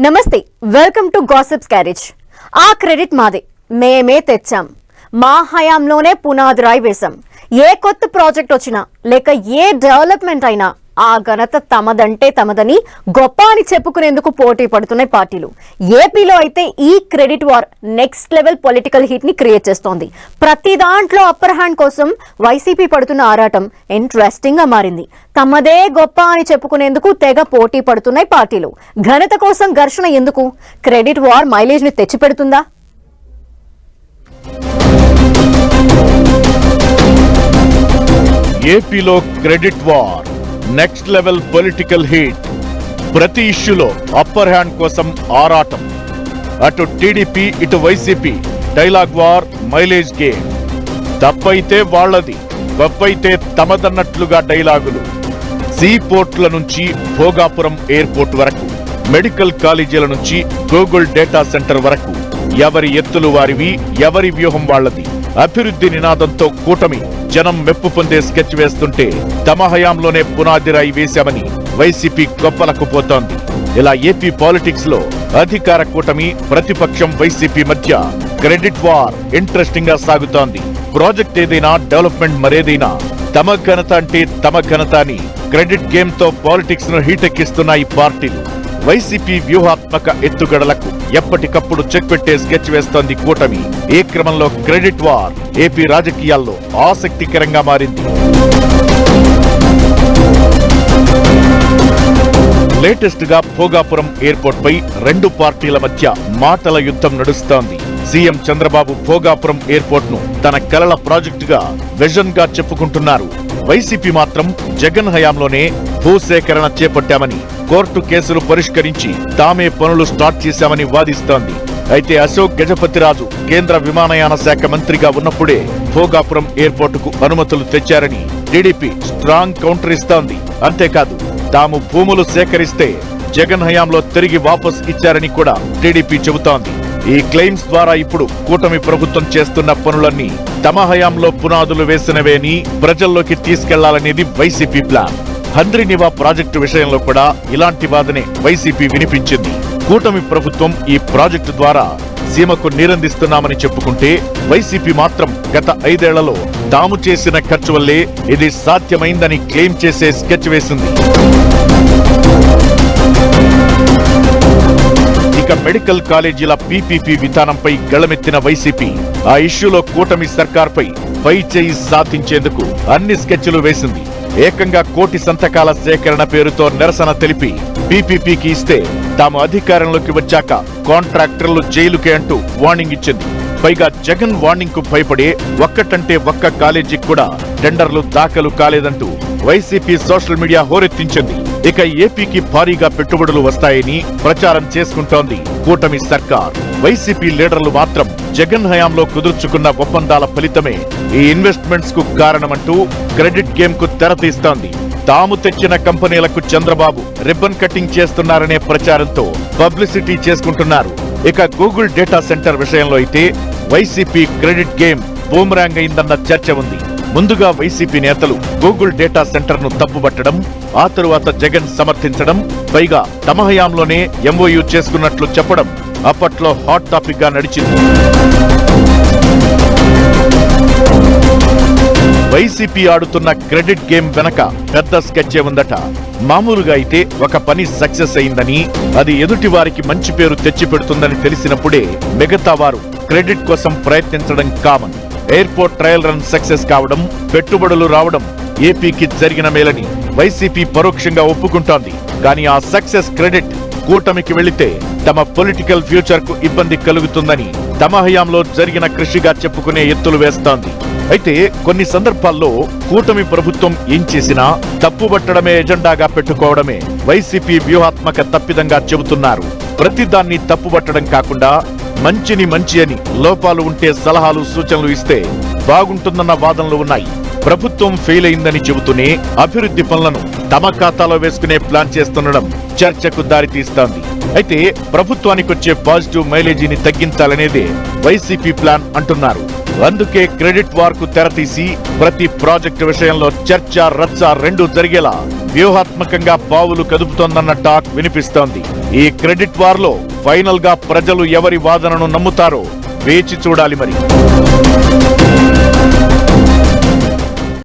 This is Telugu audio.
నమస్తే, వెల్కమ్ టు గాసిప్స్ క్యారేజ్. ఆ క్రెడిట్ మాదే, మేమే తెచ్చాం. మా హయాంలోనే పునాది రాయి వేశాం. ఏ కొత్త ప్రాజెక్ట్ వచ్చినా లేక ఏ డెవలప్మెంట్ అయినా ఆ ఘనత తమదంటే తమదని గొప్ప అని చెప్పుకునేందుకు పోటీ పడుతున్నాయి పార్టీలు. ఏపీలో అయితే ఈ credit war next level political hit ని క్రియేట్ చేస్తోంది. ప్రతి దాంట్లో అప్పర్ హ్యాండ్ కోసం వైసీపీ పడుతున్న ఆరాటం ఇంట్రెస్టింగ్ గా మారింది. తమదే గొప్ప అని చెప్పుకునేందుకు తెగ పోటీ పడుతున్నాయి పార్టీలు. ఘనత కోసం ఘర్షణ ఎందుకు? క్రెడిట్ వార్ మైలేజ్ ని తెచ్చిపెడుతుందా? ఏపీలో credit war next level political heat. ప్రతి ఇష్యూలో అప్పర్ హ్యాండ్ కోసం ఆరాటం. అటు టీడీపీ ఇటు YCP dialogue war, mileage game. తప్పైతే వాళ్లది, గొప్పైతే తమదన్నట్లుగా డైలాగులు. సీ పోర్ట్ల నుంచి భోగాపురం ఎయిర్పోర్ట్ వరకు, మెడికల్ కాలేజీల నుంచి గూగుల్ డేటా సెంటర్ వరకు ఎవరి ఎత్తులు వారివి, ఎవరి వ్యూహం వాళ్లది. అభివృద్ధి నినాదంతో కూటమి జనం మెప్పు పొందే స్కెచ్ వేస్తుంటే తమ హయాంలోనే పునాది రాయి వేశామని వైసీపీ గొప్పలకు పోతోంది. ఇలా ఏపీ పాలిటిక్స్ లో అధికార కూటమి, ప్రతిపక్షం వైసీపీ మధ్య క్రెడిట్ వార్ ఇంట్రెస్టింగ్ గా సాగుతోంది. ప్రాజెక్ట్ ఏదైనా, డెవలప్మెంట్ మరేదైనా తమ ఘనత అంటే తమ ఘనత అని క్రెడిట్ గేమ్ తో పాలిటిక్స్ ను హీటెక్కిస్తున్నాయి పార్టీలు. వైసీపీ వ్యూహాత్మక ఎత్తుగడలకు ఎప్పటికప్పుడు చెక్ పెట్టే స్కెచ్ వేస్తోంది కూటమి. ఈ క్రమంలో క్రెడిట్ వార్ ఏపీ రాజకీయాల్లో ఆసక్తికరంగా మారింది. లేటెస్ట్ గా భోగాపురం ఎయిర్పోర్ట్ పై రెండు పార్టీల మధ్య మాటల యుద్ధం నడుస్తోంది. సీఎం చంద్రబాబు భోగాపురం ఎయిర్పోర్ట్ ను తన కలల ప్రాజెక్టుగా, విజన్ గా చెప్పుకుంటున్నారు. వైసీపీ మాత్రం జగన్ హయాంలోనే భూసేకరణ చేపట్టామని, కోర్టు కేసులు పరిష్కరించి తామే పనులు స్టార్ట్ చేశామని వాదిస్తోంది. అయితే అశోక్ గజపతిరాజు కేంద్ర విమానయాన శాఖ మంత్రిగా ఉన్నప్పుడే భోగాపురం ఎయిర్పోర్టుకు అనుమతులు తెచ్చారని టీడీపీ స్ట్రాంగ్ కౌంటర్ ఇస్తోంది. అంతేకాదు, తాము భూములు సేకరిస్తే జగన్ హయాంలో తిరిగి వాపస్ ఇచ్చారని కూడా టీడీపీ చెబుతోంది. ఈ క్లెయిమ్స్ ద్వారా ఇప్పుడు కూటమి ప్రభుత్వం చేస్తున్న పనులన్నీ తమ హయాంలో పునాదులు వేసినవేని ప్రజల్లోకి తీసుకెళ్లాలనేది వైసీపీ ప్లాన్. హంద్రీనివా ప్రాజెక్టు విషయంలో కూడా ఇలాంటి వాదనే వైసీపీ వినిపించింది. కూటమి ప్రభుత్వం ఈ ప్రాజెక్టు ద్వారా సీమకు నీరందిస్తున్నామని చెప్పుకుంటే, వైసీపీ మాత్రం గత 5 ఏళ్లలో తాము చేసిన ఖర్చు వల్లే ఇది సాధ్యమైందని క్లెయిమ్ చేసే స్కెచ్ వేసింది. ఇక మెడికల్ కాలేజీల పీపీపీ విధానంపై గళమెత్తిన వైసీపీ ఆ ఇష్యూలో కూటమి సర్కార్పై పై చేయి సాధించేందుకు అన్ని స్కెచ్లు వేసింది. ఏకంగా 1 కోటి సంతకాల సేకరణ పేరుతో నిరసన తెలిపి పీపీపీకి ఇస్తే తాము అధికారంలోకి వచ్చాక కాంట్రాక్టర్లు జైలుకే అంటూ వార్నింగ్ ఇచ్చింది. పైగా జగన్ వార్నింగ్ కు భయపడే ఒక్కటంటే ఒక్క కాలేజీకి కూడా టెండర్లు దాఖలు కాలేదంటూ వైసీపీ సోషల్ మీడియా హోరెత్తించింది. ఇక ఏపీకి భారీగా పెట్టుబడులు వస్తాయని ప్రచారం చేసుకుంటోంది కూటమి సర్కార్. వైసీపీ లీడర్లు మాత్రం జగన్ హయాంలో కుదుర్చుకున్న ఒప్పందాల ఫలితమే ఈ ఇన్వెస్ట్మెంట్స్ కు కారణమంటూ క్రెడిట్ గేమ్ కు తెరతీస్తోంది. తాము తెచ్చిన కంపెనీలకు చంద్రబాబు రిబ్బన్ కటింగ్ చేస్తున్నారనే ప్రచారంతో పబ్లిసిటీ చేసుకుంటున్నారు. ఇక గూగుల్ డేటా సెంటర్ విషయంలో అయితే వైసీపీ క్రెడిట్ గేమ్ బూమరాంగ్ అయిందన్న చర్చ ఉంది. ముందుగా వైసీపీ నేతలు గూగుల్ డేటా సెంటర్ ను తప్పుబట్టడం, ఆ తరువాత జగన్ సమర్థించడం, పైగా తమ హయాంలోనే ఎంఓయూ చేసుకున్నట్లు చెప్పడం అప్పట్లో హాట్ టాపిక్ గా నడిచింది. వైసీపీ ఆడుతున్న క్రెడిట్ గేమ్ వెనక పెద్ద స్కెచ్చే ఉందట. మామూలుగా అయితే ఒక పని సక్సెస్ అయిందని, అది ఎదుటి వారికి మంచి పేరు తెచ్చిపెడుతుందని తెలిసినప్పుడే మిగతా వారు క్రెడిట్ కోసం ప్రయత్నించడం common. Airport trial run success కావడం, పెట్టుబడులు రావడం ఏపీకి జరిగిన మేలని వైసీపీ పరోక్షంగా ఒప్పుకుంటోంది. కానీ ఆ సక్సెస్ క్రెడిట్ కూటమికి వెళితే తమ పొలిటికల్ ఫ్యూచర్ కు ఇబ్బంది కలుగుతుందని తమ హయాంలో జరిగిన కృషిగా చెప్పుకునే ఎత్తులు వేస్తోంది. అయితే కొన్ని సందర్భాల్లో కూటమి ప్రభుత్వం ఏం చేసినా తప్పుబట్టడమే ఎజెండాగా పెట్టుకోవడమే వైసీపీ వ్యూహాత్మక తప్పిదంగా చెబుతున్నారు. ప్రతిదాన్ని తప్పుబట్టడం కాకుండా మంచిని మంచి అని, లోపాలు ఉంటే సలహాలు, సూచనలు ఇస్తే బాగుంటుందన్న వాదనలు ఉన్నాయి. ప్రభుత్వం ఫెయిల్ అయిందని చెబుతూనే అభివృద్ధి పనులను తమ ఖాతాలో వేసుకునే ప్లాన్ చేస్తుండడం చర్చకు దారితీస్తోంది. అయితే ప్రభుత్వానికొచ్చే పాజిటివ్ మైలేజీని తగ్గించాలనేదే వైసీపీ ప్లాన్ అంటున్నారు. అందుకే క్రెడిట్ వార్ కు తెరతీసి ప్రతి ప్రాజెక్టు విషయంలో చర్చ రచ్చ రెండు జరిగేలా వ్యూహాత్మకంగా పావులు కదుపుతోందన్న టాక్ వినిపిస్తోంది. ఈ క్రెడిట్ వార్ లో ఫైనల్ గా ప్రజలు ఎవరి వాదనను నమ్ముతారో వేచి చూడాలి మరి.